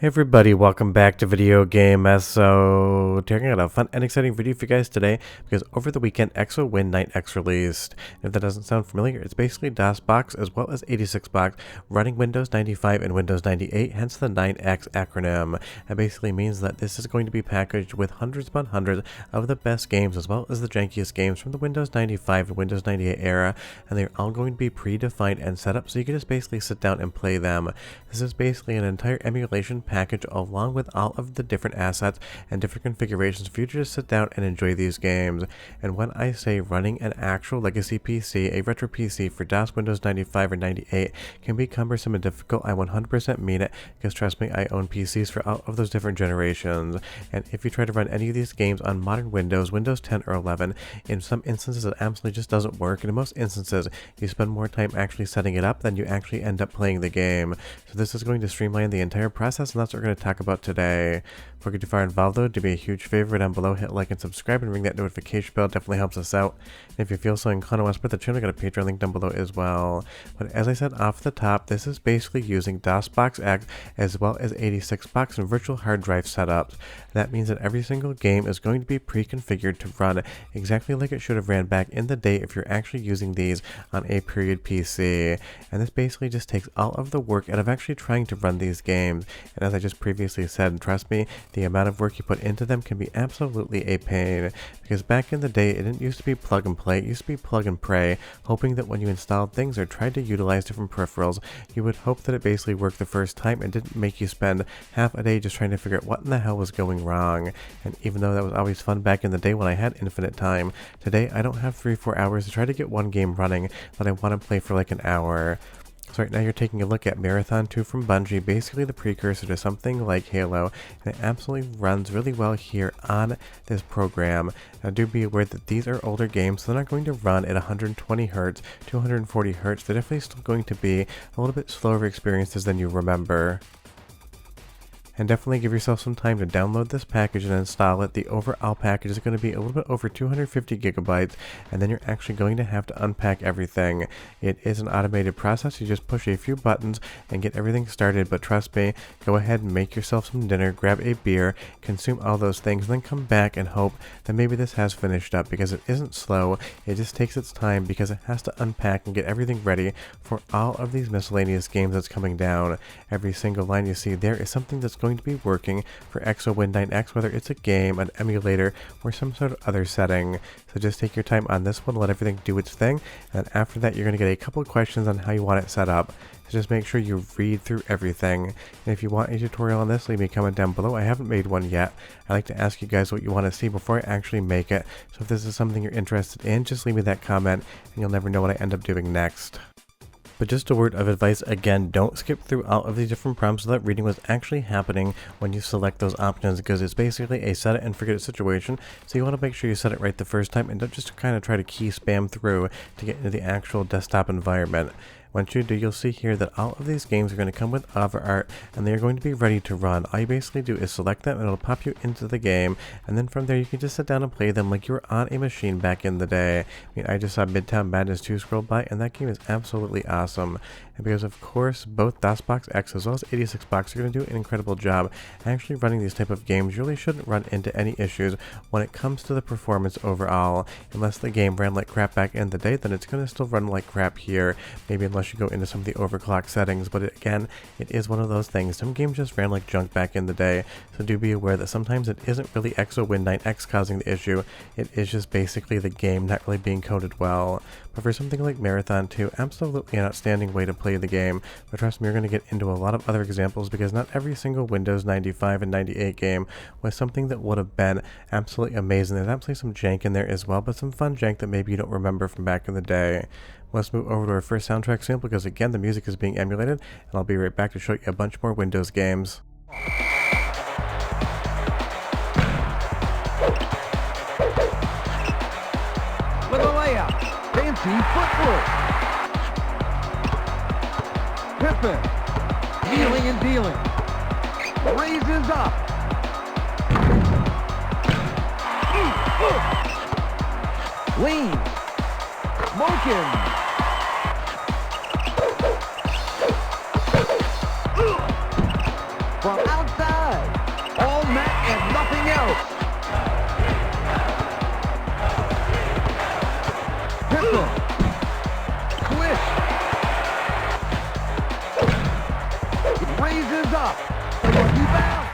Hey everybody, welcome back to Video Game So taking out a fun and exciting video for you guys today because over the weekend exoWin9x released. And if that doesn't sound familiar, it's basically DOSBox as well as 86box running Windows 95 and Windows 98, hence the 9x acronym. That basically means that this is going to be packaged with hundreds upon hundreds of the best games as well as the jankiest games from the Windows 95 and Windows 98 era, and they're all going to be predefined and set up so you can just basically sit down and play them. This is basically an entire emulation package along with all of the different assets and different configurations for you to just sit down and enjoy these games. And when I say running an actual legacy PC, a retro PC for DOS Windows 95 or 98 can be cumbersome and difficult, I 100% mean it, because trust me, I own PCs for all of those different generations. And if you try to run any of these games on modern Windows, Windows 10 or 11, in some instances it absolutely just doesn't work, and in most instances you spend more time actually setting it up than you actually end up playing the game. So this is going to streamline the entire process, and that's what we're going to talk about today. Before we get too far involved though, do me a huge favor down below, hit like and subscribe and ring that notification bell, definitely helps us out. And if you feel so inclined to want to support the channel, I got a Patreon link down below as well. But as I said off the top, this is basically using DOSBox X as well as 86box and virtual hard drive setups. That means that every single game is going to be pre-configured to run exactly like it should have ran back in the day if you're actually using these on a period PC. And this basically just takes all of the work out of actually trying to run these games. And as I just previously said, trust me, the amount of work you put into them can be absolutely a pain. Because back in the day, it didn't used to be plug and play, it used to be plug and pray, hoping that when you installed things or tried to utilize different peripherals, you would hope that it basically worked the first time and didn't make you spend half a day just trying to figure out what in the hell was going wrong. And even though that was always fun back in the day when I had infinite time, today I don't have 3-4 hours to try to get one game running that I want to play for like an hour. So right now you're taking a look at Marathon 2 from Bungie, basically the precursor to something like Halo, and it absolutely runs really well here on this program. Now do be aware that these are older games, so they're not going to run at 120 Hz, 240 Hz, they're definitely still going to be a little bit slower experiences than you remember. And definitely give yourself some time to download this package and install it. The overall package is going to be a little bit over 250 gigabytes, and then you're actually going to have to unpack everything. It is an automated process. You just push a few buttons and get everything started, but trust me, go ahead and make yourself some dinner, grab a beer, consume all those things, and then come back and hope that maybe this has finished up, because it isn't slow. It just takes its time because it has to unpack and get everything ready for all of these miscellaneous games that's coming down. Every single line you see there is something that's going to be working for exoWin9x, whether it's a game, an emulator, or some sort of other setting. So just take your time on this one, let everything do its thing, and after that you're going to get a couple of questions on how you want it set up. So just make sure you read through everything. And if you want a tutorial on this, leave me a comment down below. I haven't made one yet. I like to ask you guys what you want to see before I actually make it. So if this is something you're interested in, just leave me that comment and you'll never know what I end up doing next. But just a word of advice again, don't skip through all of these different prompts without reading what's actually happening when you select those options, because it's basically a set it and forget it situation. So you want to make sure you set it right the first time and don't just kind of try to key spam through to get into the actual desktop environment. Once you do, you'll see here that all of these games are going to come with hover art and they are going to be ready to run. All you basically do is select them and it'll pop you into the game, and then from there you can just sit down and play them like you were on a machine back in the day. I mean, I just saw Midtown Madness 2 scroll by and that game is absolutely awesome. And because of course both DOSBox X as well as 86box are going to do an incredible job actually running these type of games, you really shouldn't run into any issues when it comes to the performance overall. Unless the game ran like crap back in the day, then it's going to still run like crap here, maybe unless you go into some of the overclock settings. But again, it is one of those things, some games just ran like junk back in the day, so do be aware that sometimes it isn't really exoWin9x causing the issue, it is just basically the game not really being coded well. But for something like Marathon 2, absolutely an outstanding way to play the game. But trust me, you're going to get into a lot of other examples because not every single Windows 95 and 98 game was something that would have been absolutely amazing. There's absolutely some jank in there as well, but some fun jank that maybe you don't remember from back in the day. Let's move over to our first soundtrack sample because again the music is being emulated, and I'll be right back to show you a bunch more Windows games. With a layout. Fancy footwork. Pippin. Wheeling and dealing. Raises up. Lean. Smoking. from outside. All net and nothing else. Pistol. Swish. It raises up. Rebound.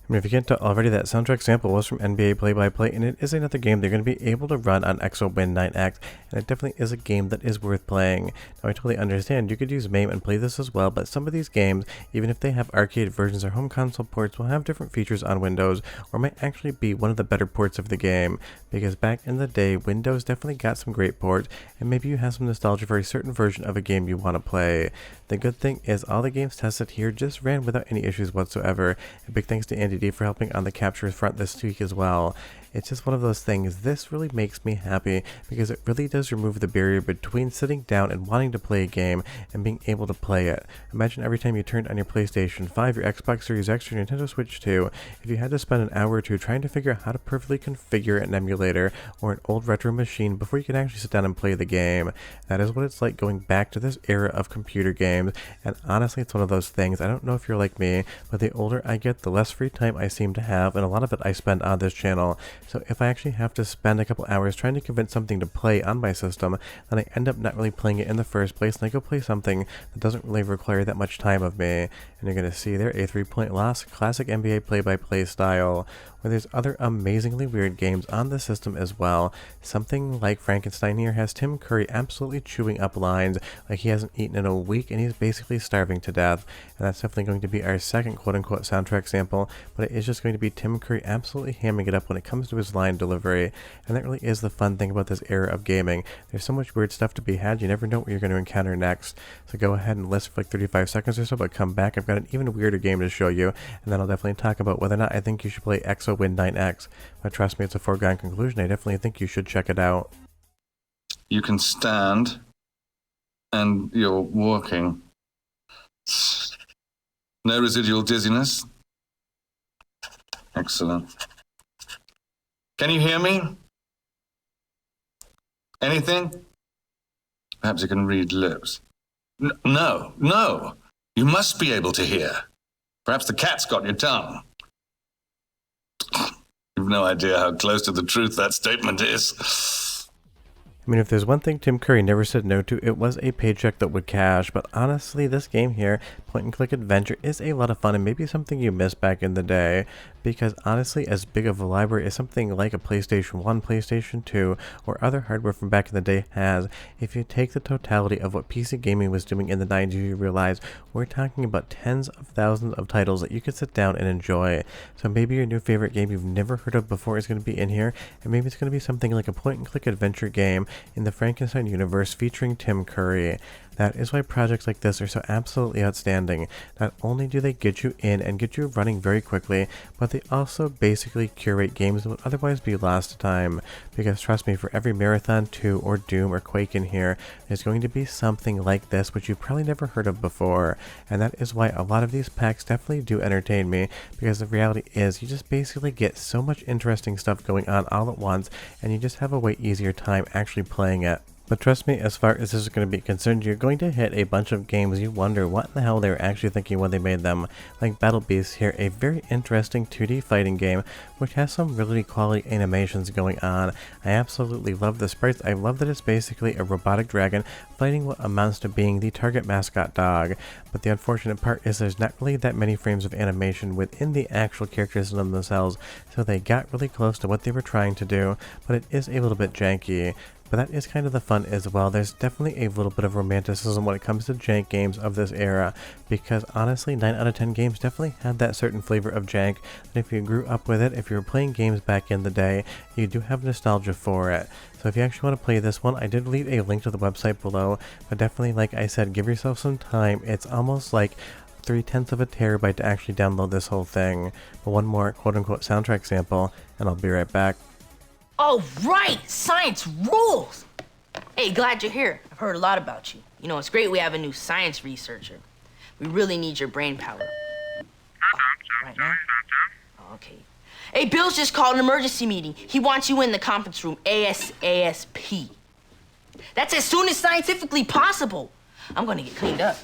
I mean, if you can't tell already, that soundtrack sample was from NBA Play-by-Play, and it is another game they're going to be able to run on exoWin9x, and it definitely is a game that is worth playing. Now, I totally understand you could use MAME and play this as well, but some of these games, even if they have arcade versions or home console ports, will have different features on Windows, or might actually be one of the better ports of the game, because back in the day, Windows definitely got some great ports, and maybe you have some nostalgia for a certain version of a game you want to play. The good thing is all the games tested here just ran without any issues whatsoever, and big thanks to Andy D for helping on the capture front this week as well. It's just one of those things. This really makes me happy because it really does remove the barrier between sitting down and wanting to play a game and being able to play it. Imagine every time you turned on your PlayStation 5, your Xbox Series X, or Nintendo Switch 2, if you had to spend an hour or two trying to figure out how to perfectly configure an emulator or an old retro machine before you can actually sit down and play the game. That is what it's like going back to this era of computer games, and honestly it's one of those things. I don't know if you're like me, but the older I get, the less free time I seem to have, and a lot of it I spend on this channel. So if I actually have to spend a couple hours trying to convince something to play on my system, then I end up not really playing it in the first place, and I go play something that doesn't really require that much time of me. And you're going to see there a 3-point loss, classic NBA play-by-play style, where there's other amazingly weird games on the system as well. Something like Frankenstein here has Tim Curry absolutely chewing up lines like he hasn't eaten in a week, and he's basically starving to death. And that's definitely going to be our second quote-unquote soundtrack sample, but it is just going to be Tim Curry absolutely hamming it up when it comes to his line delivery. And that really is the fun thing about this era of gaming. There's so much weird stuff to be had, you never know what you're going to encounter next. So go ahead and listen for like 35 seconds or so, but come back. I've got an even weirder game to show you, and then I'll definitely talk about whether or not I think you should play exoWin9x. But trust me, it's a foregone conclusion. I definitely think you should check it out. You can stand, and you're walking. No residual dizziness. Excellent. Can you hear me? Anything? Perhaps you can read lips. No. You must be able to hear. Perhaps the cat's got your tongue. You've no idea how close to the truth that statement is. I mean, if there's one thing Tim Curry never said no to, it was a paycheck that would cash. But honestly, this game here, point-and-click adventure, is a lot of fun and maybe something you missed back in the day. Because honestly, as big of a library as something like a PlayStation 1, PlayStation 2, or other hardware from back in the day has, if you take the totality of what PC gaming was doing in the 90s, you realize we're talking about tens of thousands of titles that you could sit down and enjoy. So maybe your new favorite game you've never heard of before is going to be in here, and maybe it's going to be something like a point-and-click adventure game in the Frankenstein universe featuring Tim Curry. That is why projects like this are so absolutely outstanding. Not only do they get you in and get you running very quickly, but they also basically curate games that would otherwise be lost to time. Because trust me, for every Marathon 2 or Doom or Quake in here, there's going to be something like this which you've probably never heard of before. And that is why a lot of these packs definitely do entertain me, because the reality is you just basically get so much interesting stuff going on all at once, and you just have a way easier time actually playing it. But trust me, as far as this is going to be concerned, you're going to hit a bunch of games you wonder what in the hell they were actually thinking when they made them. Like Battle Beast here, a very interesting 2D fighting game which has some really quality animations going on. I absolutely love the sprites. I love that it's basically a robotic dragon fighting what amounts to being the target mascot dog. But the unfortunate part is there's not really that many frames of animation within the actual characters themselves, so they got really close to what they were trying to do, but it is a little bit janky. But that is kind of the fun as well. There's definitely a little bit of romanticism when it comes to jank games of this era, because honestly 9 out of 10 games definitely had that certain flavor of jank, and if you grew up with it, if you were playing games back in the day, you do have nostalgia for it. So if you actually want to play this one, I did leave a link to the website below, but definitely, like I said, give yourself some time. It's almost like 0.3 of a terabyte to actually download this whole thing. But one more quote-unquote soundtrack sample, and I'll be right back. Oh, right! Science rules! Hey, glad you're here. I've heard a lot about you. You know, it's great we have a new science researcher. We really need your brain power. Right now? Oh, okay. Hey, Bill's just called an emergency meeting. He wants you in the conference room ASAP. That's as soon as scientifically possible. I'm gonna get cleaned up.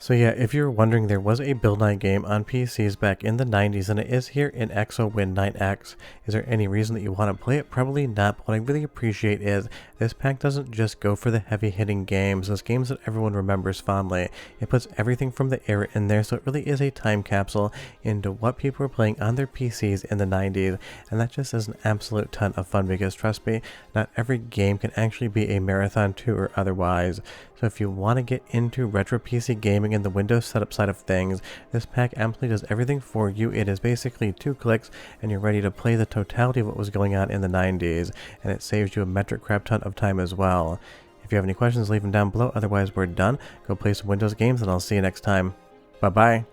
So yeah, if you're wondering, there was a Build Night game on PCs back in the 90s, and it is here in exoWin9x. Is there any reason that you want to play it? Probably not, but what I really appreciate is this pack doesn't just go for the heavy-hitting games, those games that everyone remembers fondly. It puts everything from the era in there, so it really is a time capsule into what people were playing on their PCs in the 90s, and that just is an absolute ton of fun because, trust me, not every game can actually be a marathon 2 or otherwise. So if you want to get into retro PC gaming and the Windows setup side of things, this pack absolutely does everything for you. It is basically 2 clicks and you're ready to play the totality of what was going on in the 90s, and it saves you a metric crap ton of time as well. If you have any questions, leave them down below. Otherwise, we're done. Go play some Windows games and I'll see you next time. Bye bye.